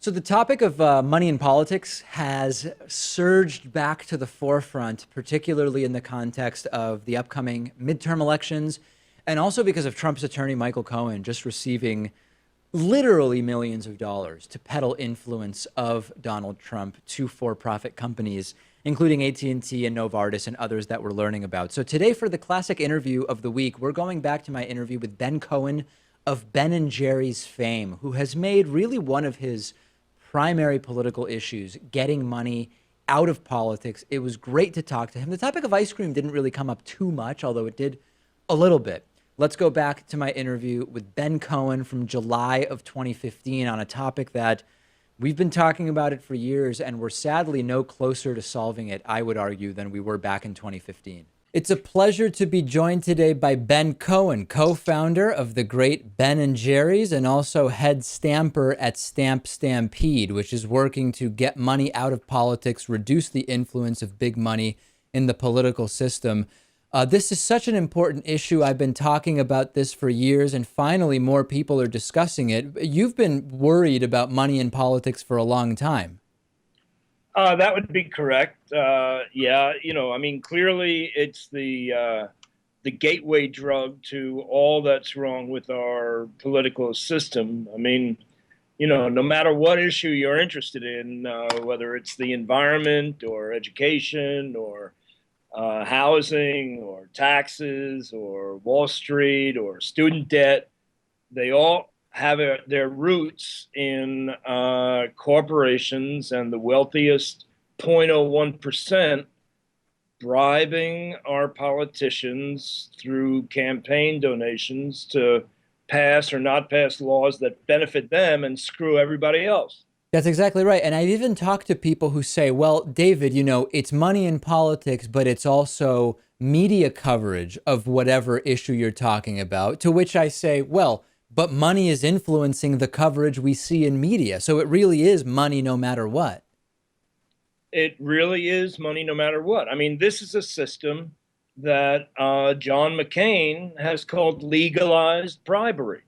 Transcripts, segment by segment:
So the topic of money in politics has surged back to the forefront, particularly in the context of the upcoming midterm elections, and also because of Trump's attorney, Michael Cohen, just receiving literally millions of dollars to peddle influence of Donald Trump to for-profit companies, including AT&T and T and Novartis and others that we're learning about. So today, for the classic interview of the week, we're going back to my interview with Ben Cohen of Ben and Jerry's fame, who has made really one of his primary political issues getting money out of politics. It was great to talk to him. The topic of ice cream didn't really come up too much, although it did a little bit. Let's go back to my interview with Ben Cohen from July of 2015 on a topic that we've been talking about it for years, and we're sadly no closer to solving it, I would argue, than we were back in 2015. It's a pleasure to be joined today by Ben Cohen, co-founder of the great Ben and Jerry's and also head stamper at Stamp Stampede, which is working to get money out of politics, reduce the influence of big money in the political system. This is such an important issue. I've been talking about this for years, and finally more people are discussing it. You've been worried about money in politics for a long time. That would be correct. Yeah, I mean, clearly it's the gateway drug to all that's wrong with our political system. I mean, no matter what issue you're interested in, whether it's the environment or education or housing or taxes or Wall Street or student debt, they all have their roots in corporations and the wealthiest 0.01% bribing our politicians through campaign donations to pass or not pass laws that benefit them and screw everybody else. That's exactly right. And I've even talked to people who say, well, David, it's money in politics, but it's also media coverage of whatever issue you're talking about. To which I say, well, but money is influencing the coverage we see in media. So it really is money no matter what. It really is money no matter what. I mean, this is a system that John McCain has called legalized bribery.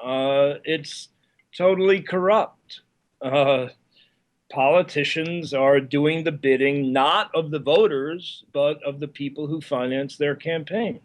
It's totally corrupt. Politicians are doing the bidding not of the voters, but of the people who finance their campaign.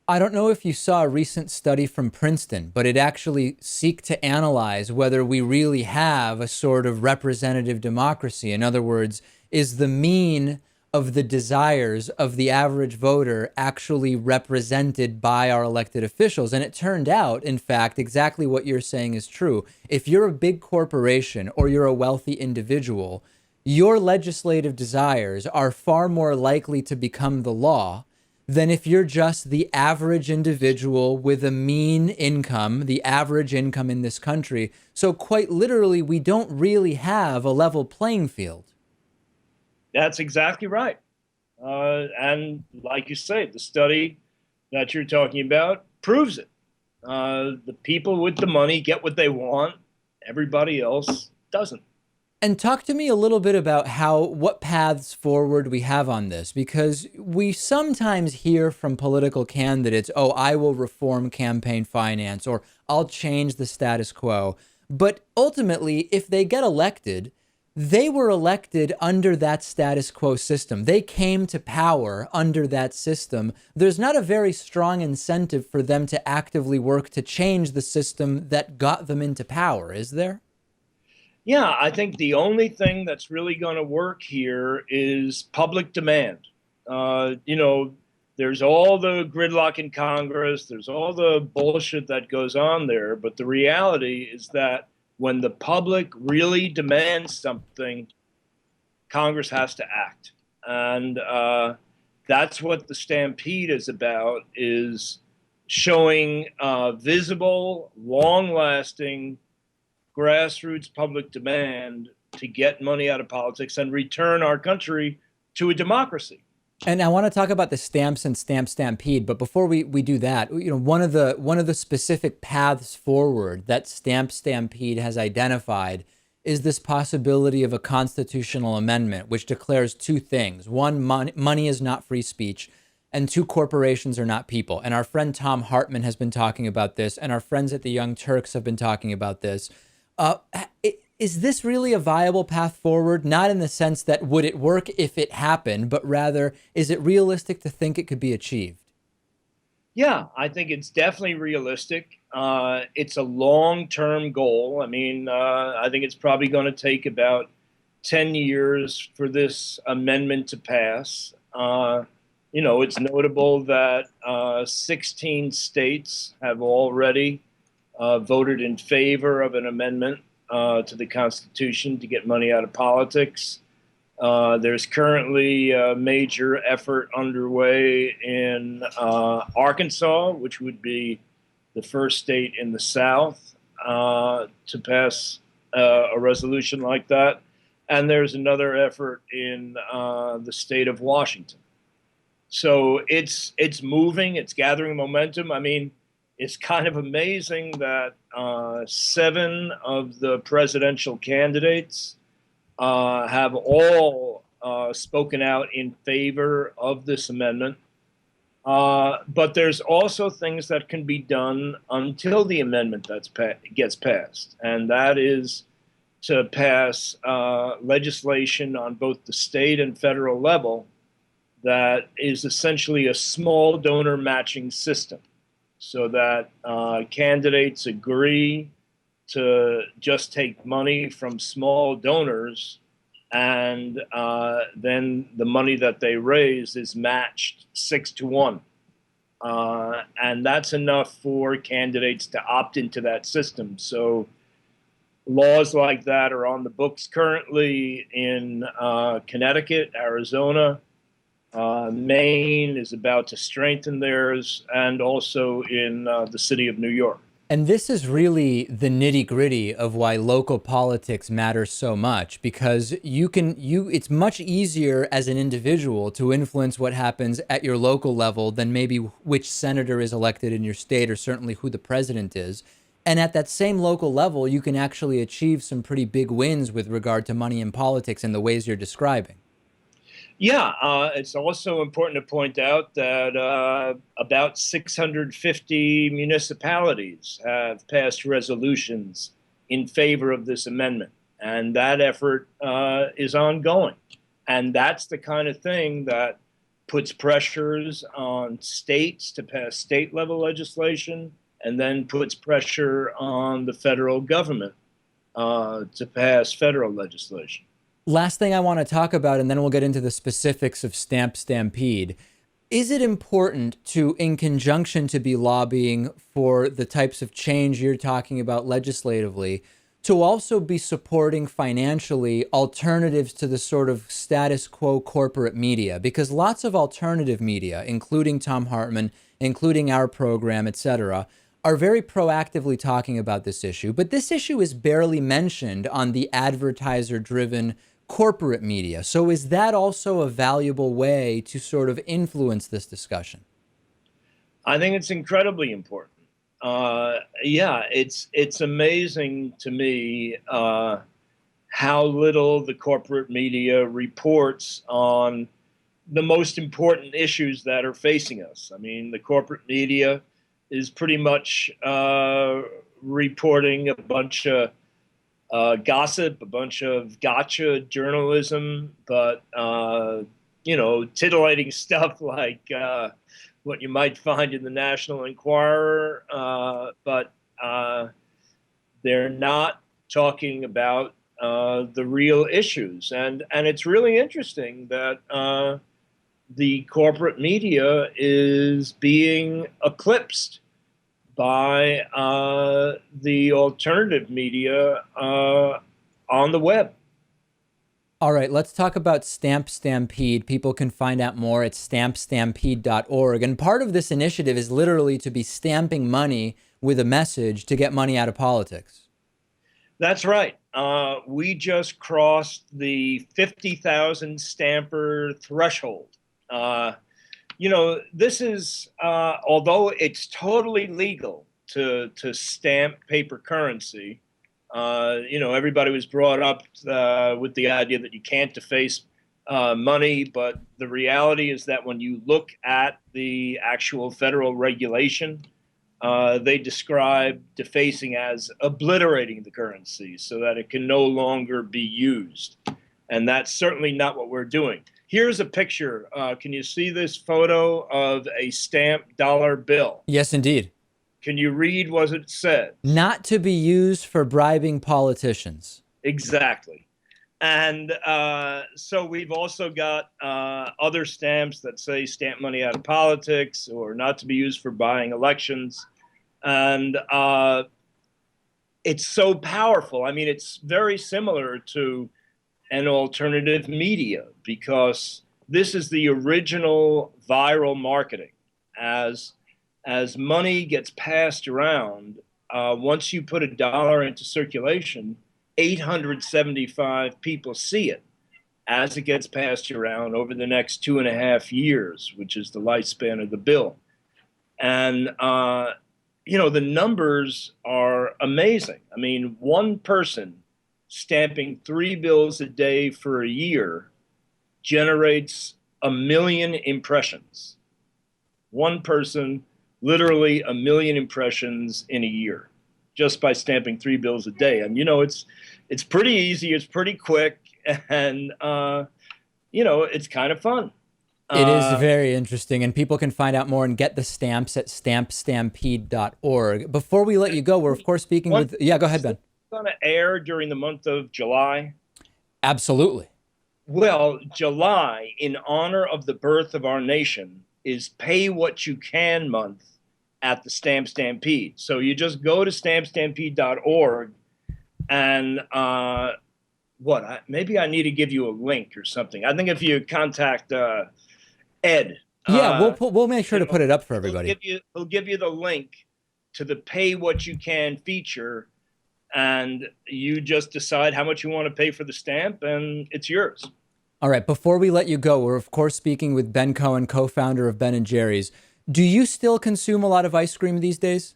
I don't know if you saw a recent study from Princeton, but it actually seeked to analyze whether we really have a sort of representative democracy. In other words, is the mean of the desires of the average voter actually represented by our elected officials? And it turned out, in fact, exactly what you're saying is true. If you're a big corporation or you're a wealthy individual, your legislative desires are far more likely to become the law than if you're just the average individual with a mean income, the average income in this country. So quite literally, we don't really have a level playing field. That's exactly right. And like you say, the study that you're talking about proves it. The people with the money get what they want. Everybody else doesn't. And talk to me a little bit about what paths forward we have on this, because we sometimes hear from political candidates, oh, I will reform campaign finance or I'll change the status quo. But ultimately, if they get elected, they were elected under that status quo system. They came to power under that system. There's not a very strong incentive for them to actively work to change the system that got them into power, is there? Yeah, I think the only thing that's really going to work here is public demand. There's all the gridlock in Congress, there's all the bullshit that goes on there, but the reality is that when the public really demands something, Congress has to act. And that's what the Stampede is about, is showing visible, long-lasting grassroots public demand to get money out of politics and return our country to a democracy. And I want to talk about the stamps and Stamp Stampede, but before we do that, one of the specific paths forward that Stamp Stampede has identified is this possibility of a constitutional amendment, which declares two things. One, money is not free speech, and two, corporations are not people. And our friend Tom Hartman has been talking about this, and our friends at the Young Turks have been talking about this. Is this really a viable path forward? Not in the sense that would it work if it happened, but rather, is it realistic to think it could be achieved? Yeah, I think it's definitely realistic. It's a long-term goal. I mean, I think it's probably going to take about 10 years for this amendment to pass. It's notable that 16 states have already voted in favor of an amendment to the Constitution to get money out of politics. There's currently a major effort underway in Arkansas, which would be the first state in the South to pass a resolution like that. And there's another effort in the state of Washington. So it's moving, it's gathering momentum. I mean, it's kind of amazing that 7 of the presidential candidates have all spoken out in favor of this amendment. But there's also things that can be done until the amendment gets passed, and that is to pass legislation on both the state and federal level that is essentially a small donor matching system, so that candidates agree to just take money from small donors, and then the money that they raise is matched 6 to 1. And that's enough for candidates to opt into that system. So laws like that are on the books currently in Connecticut, Arizona. Maine is about to strengthen theirs, and also in the city of New York. And this is really the nitty gritty of why local politics matters so much, because it's much easier as an individual to influence what happens at your local level than maybe which senator is elected in your state, or certainly who the president is. And at that same local level, you can actually achieve some pretty big wins with regard to money in politics in the ways you're describing. Yeah, it's also important to point out that about 650 municipalities have passed resolutions in favor of this amendment, and that effort is ongoing. And that's the kind of thing that puts pressures on states to pass state level legislation, and then puts pressure on the federal government to pass federal legislation. Last thing I want to talk about, and then we'll get into the specifics of Stamp Stampede. Is it important to, in conjunction to be lobbying for the types of change you're talking about legislatively, to also be supporting financially alternatives to the sort of status quo corporate media? Because lots of alternative media, including Thom Hartmann, including our program, etc., are very proactively talking about this issue. But this issue is barely mentioned on the advertiser-driven corporate media. So is that also a valuable way to sort of influence this discussion? I think it's incredibly important. Yeah, it's amazing to me how little the corporate media reports on the most important issues that are facing us. I mean, the corporate media is pretty much reporting a bunch of gossip, a bunch of gotcha journalism, but titillating stuff like what you might find in the National Enquirer, but they're not talking about the real issues, and it's really interesting that the corporate media is being eclipsed by the alternative media on the web. All right, let's talk about Stamp Stampede. People can find out more at stampstampede.org. And part of this initiative is literally to be stamping money with a message to get money out of politics. That's right. We just crossed the 50,000 stamper threshold. This is, although it's totally legal to stamp paper currency, everybody was brought up with the idea that you can't deface money. But the reality is that when you look at the actual federal regulation, they describe defacing as obliterating the currency so that it can no longer be used. And that's certainly not what we're doing. Here's a picture. Can you see this photo of a stamped dollar bill? Yes, indeed. Can you read what it says? Not to be used for bribing politicians. Exactly. And so we've also got other stamps that say stamp money out of politics or not to be used for buying elections. And it's so powerful. I mean, it's very similar to an alternative media because this is the original viral marketing. As money gets passed around, once you put a dollar into circulation, 875 people see it as it gets passed around over the next 2.5 years, which is the lifespan of the bill. And, the numbers are amazing. I mean, one person stamping 3 bills a day for a year generates 1 million impressions. One person, literally 1 million impressions in a year, just by stamping 3 bills a day. And it's pretty easy, it's pretty quick, and it's kind of fun. It is very interesting, and people can find out more and get the stamps at stampstampede.org. Before we let you go, we're of course speaking with... Yeah, go ahead, Ben. Going to air during the month of July? Absolutely. Well, July, in honor of the birth of our nation, is Pay What You Can month at the Stamp Stampede. So you just go to stampstampede.org and maybe I need to give you a link or something. I think if you contact Ed. Yeah, we'll make sure to put it up for everybody. He'll give you the link to the Pay What You Can feature, and you just decide how much you want to pay for the stamp, and it's yours. All right, before we let you go, we're of course speaking with Ben Cohen, co-founder of Ben & Jerry's. Do you still consume a lot of ice cream these days?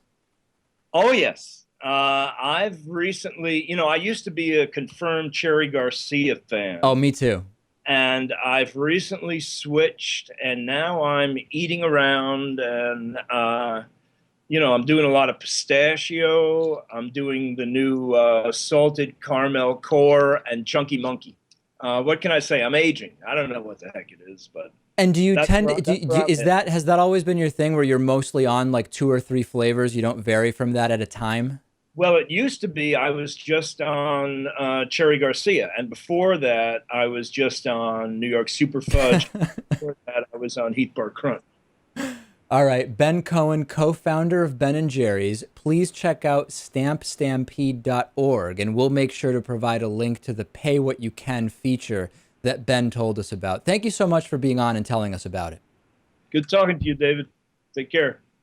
Oh, yes. I've recently, I used to be a confirmed Cherry Garcia fan. Oh, me too. And I've recently switched, and now I'm eating around, and I'm doing a lot of pistachio. I'm doing the new salted caramel core and chunky monkey. What can I say? I'm aging. I don't know what the heck it is, but. And do you has that always been your thing where you're mostly on like 2 or 3 flavors? You don't vary from that at a time? Well, it used to be I was just on Cherry Garcia, and before that I was just on New York Super Fudge. Before that I was on Heath Bar Crunch. All right, Ben Cohen, co-founder of Ben & Jerry's. Please check out stampstampede.org, and we'll make sure to provide a link to the Pay What You Can feature that Ben told us about. Thank you so much for being on and telling us about it. Good talking to you, David. Take care.